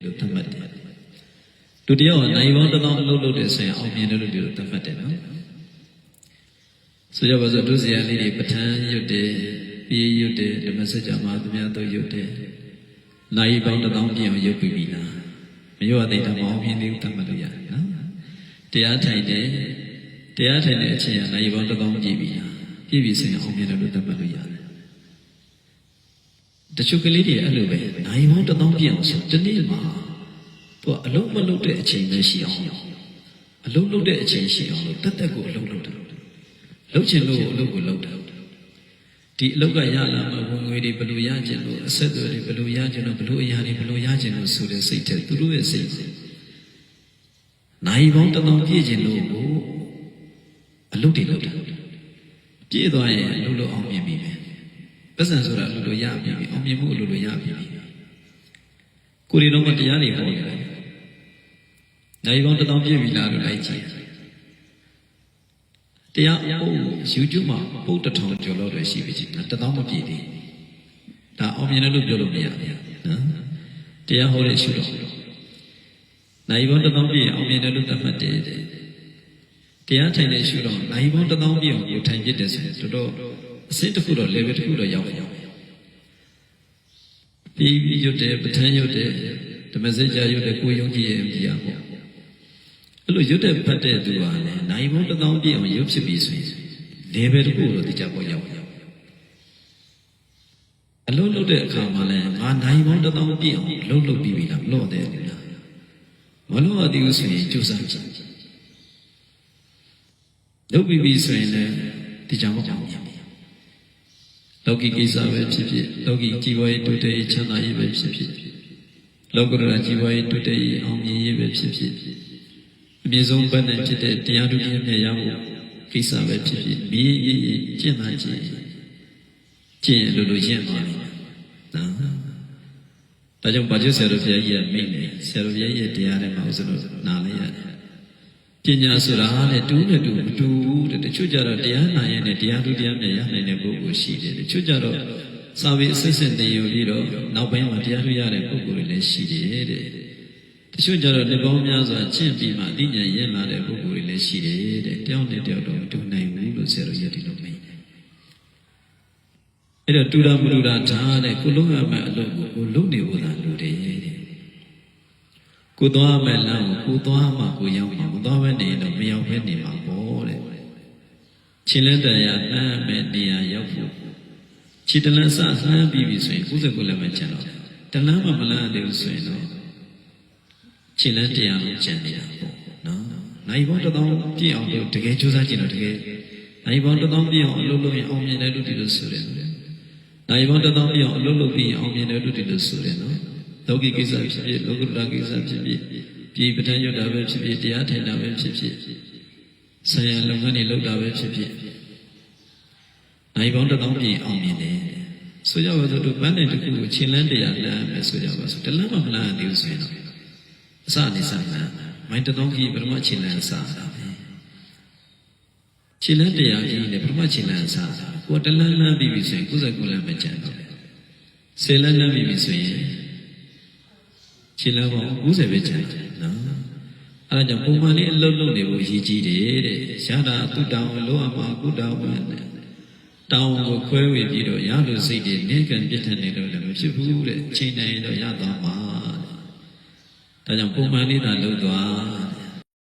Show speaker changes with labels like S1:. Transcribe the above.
S1: လို့သတ်မှတ်တယ်လူတယောက်နိုင်ပေါင်းတစ်သောင်းအလုပ်လုပ်တဲ့ဆိုရင်အောင်မြင်တယ်လို့ပြောသတ်မှတ်တယ်နော်ဆိုကြပါစို့ဒုစရလေးတွေပဋ္ဌာန်းရွတ်တယ်ပြေးရွတ်တယ်ဓမ္မစကြာမှာသူများတို့ရွတ်တယ်နိုင်ပေါင်းတစ်သောင်းပြည့်အောင်ရွတ်ပြီးပြီလားမရွတ်သေးတာမအောင်မြင်သေးဘူးသတ်မှတ်လို့ရတယ်နော်တရားထိုင်တယ်တရားထိုင်တဲ့အချိန်ကနိုင်ပေါင်းတစ်သောင်းပြည့်ပြီလားပြည့်ပြီဆိုရင်အောင်မြင်တယ်လို့သတ်မှတ်လို့ရတယ်တချို့ကလေးတွေအဲ့လိုပဲနိုင်ပေါင်းတစ်သောင်းပြည့်အောင်ဆိုတနေ့မှာသူကအလုံးမလုံးတဲ့အချိန်ပဲရှိအောင်အလုံးလုံးတဲ့အချိန်ရှိအောင်လို့တက်တက်ကိုအလုံးလုံးတယ်လုံးချင်လို့အလုံးကိုလုံးတယ်ဒီအလုံးကရလာမှဝင်ငွေတွေဘယ်လိုရချင်လို့အဆက်အသွယ်တွေဘယ်လိုရချင်လို့ဘယ်လိုအရာတွေဘယ်လိုရချင်လို့ဆိုတဲ့စိတ်ထဲသူတို့ရဲ့စိတ်နိုင်ပေါင်းတစ်သောင်းပြည့်ချင်လို့အလုံးတွေလုံးတယ်ပြည့်သွားရင်အလုံးလုံးအောင်မြင်ပြီပဲပတ်စံဆိုတာအလုံးလုံးရပြီအောင်မြင်မှုအလုံးလုံးရပြီကိုယ်တွေတော့တရားတွေဟောတယ်နိုင်ပေါင်းတစ်သောင်းပြည့်ပြီလားလို့လိုက်ကြည့်တရားအုပ် YouTube မှာပုတ်တစ်ထောင်ကျော်လောက်တွေရှိပြီကြည့်တစ်သောင်းမပြည့်သေးဒါအောင်မြင်တယ်လို့ပြောလို့မရဘူးနော်တရားဟောတဲ့ရှုတော့နိုင်ပေါင်းတစ်သောင်းပြည့်အောင်မြင်တယ်လို့သတ်မှတ်တယ်တရားထိုင်တဲ့ရှုတော့နိုင်ပေါင်းတစ်သောင်းပြည့်အောင်ကိုထိုင်ပြစ်တယ်ဆိုရင်တော်တော်အစစ်တစ်ခုတော့ level တစ်ခုတော့ရောက်ပြီးရွတ်တယ်ပဋ္ဌာန်းရွတ်တယ်ဓမ္မစကြာရွတ်တယ်ကိုယုံကြည်ရဲ့အရာပေါ့အဲ့လိုရွတ်တဲ့ဖတ်တဲ့သူကလည်းနိုင်ပေါင်းတစ်သောင်းပြည့်အောင်ရွတ်ဖြစ်ပြီးဆိုရင် level တစ်ခုတော့သိကြပေါ်ရောက်အလုံးလုံးတဲ့အခါမှာလည်းငါနိုင်ပေါင်းတစ်သောင်းပြည့်အောင်အလုံးလုံးပြီးပြီလားမလို့တဲ့လေမလို့အသေးဘူးဆိုရင်ကြိုးစားကြည့်လုပ်ပြီးပြီဆိုရင်လည်းသိကြမအောင်လောကီကိစ္စပဲဖြစ်ဖြစ်လောကီကြည်ပွားရေးတိုးတက်ရေးချမ်းသာရေးပဲဖြစ်ဖြစ်လောကရဏကြည်ပွားရေးတိုးတက်ရေးအောင်မြင်ရေးပဲဖြစ်ဖြစ်အပြည့်စုံပတ်တဲ့ဖြစ်တဲ့တရားဓုတရားနဲ့ရဖို့ကိစ္စပဲဖြစ်ဖြစ်မြည်ရည်ကျင့်တာကျင့်လို့လို့ရင့်သွားတယ်နော်ဒါကြောင့်ဘာကျဆရာတော်ဘုရားကြီးကမိတ်တယ်ဆရာတော်ဘုရားကြီးရဲ့တရားထဲမှာဥစ္စာလို့နားလဲရတယ်ပညာဆိုတာတဲ့တူနဲ့တူမတူဘူးတဲ့တချို့ကြတော့တရားနာရတဲ့တရားဓုတရားနဲ့ရနိုင်တဲ့ပုဂ္ဂိုလ်ရှိတယ်တချို့ကြတော့စာပေအစစ်စစ်တင်ယူပြီးတော့နောက်ပိုင်းမှာတရားဓုရတဲ့ပုဂ္ဂိုလ်တွေလည်းရှိတယ်တဲ့တချို့ကြတော့နှစ်ပေါင်းများစွာကျင့်ပြီးမှအသိဉာဏ်ရင့်လာတဲ့ပုဂ္ဂိုလ်တွေလည်းရှိတယ်တဲ့တယောက်နဲ့တယောက်တော့မတူနိုင်ဘူးလို့ဆရာတော်ရည်ဒီလိုမိတ်တယ်အဲ့တော့တူတာမတူတာထားတဲ့ကိုလုံးရမယ့်အလုပ်ကိုကိုလုံးနေဖို့သာလိုတယ်တဲ့ကိုသွားမဲ့လမ်းကိုသွားမှကိုရောက်မှာမသွားဘဲနေတော့မရောက်ဘဲနေမှာပေါ့တဲ့ခြေလက်တရားနှမ်းမဲ့နေရာရောက်ဖို့ခြေတလန်းစလှမ်းပြီးပြီဆိုရင်69လက်မှကျန်တော့တလန်းမှမလန်းသေးဘူးဆိုရင်တော့ခြေလက်တရားကိုကျန်နေတာပေါ့နော်နိုင်ပေါင်းတစ်သောင်းပြည့်အောင်လို့တကယ်ကြိုးစားကြည့်တော့တကယ်နိုင်ပေါင်းတစ်သောင်းပြည့်အောင်အလုပ်လုပ်ရင်အောင်မြင်တယ်လို့ဒီလိုဆိုတယ်နိုင်ပေါင်းတစ်သောင်းပြည့်အောင်အလုပ်လုပ်ပြီးအောင်မြင်တယ်လို့ဒီလိုဆိုတယ်နော်လောကီကိစ္စဖြစ်ဖြစ်လောကုတ္တရာကိစ္စဖြစ်ဖြစ်ပြည်ပဋ္ဌာန်းရွတ်တာပဲဖြစ်ဖြစ်တရားထိုင်တာပဲဖြစ်ဖြစ်ဆရာလုပ်ငန်းတွေလုပ်တာပဲဖြစ်ဖြစ်နိုင်ပေါင်းတစ်သောင်းပြည့်အောင်မြင်တယ်ဆိုကြပါစို့တို့ဗန်းတဲ့တစ်ခုကိုခြေလန်းတရားလမ်းမယ်ဆိုကြပါစို့တလန်းမှမလန်းသေးဘူးဆိုရင်တော့အစနေစလမ်းမိုင်းတစ်သောင်းကြီးပထမခြေလန်းအစတာပဲခြေလန်းတရားကြီးနဲ့ပထမခြေလန်းအစတာကိုတလန်းလမ်းပြီးပြီဆိုရင်69လမ်းပဲကျန်တော့10လမ်းလမ်းပြီးပြီဆိုရင်ခြေလမ်းပေါင်း90ပဲကျန်တယ်နော်အဲဒါကြောင့်ပုံမှန်လေးအလုံးလုံးနေဖို့ရည်ကြီးတယ်တဲ့ရတာသူ့တောင်းလို့အမှာကုတောင်းဝင်တယ်တောင်းကိုခွဲဝေပြီးတော့ရလို့စိတ်တွေနေကံပြည့်ထန်နေလို့လည်းမဖြစ်ဘူးတဲ့ချိန်တိုင်းတော့ရသွားမှာဒါကြောင့်ပုံမှန်လေးသာလုပ်သွား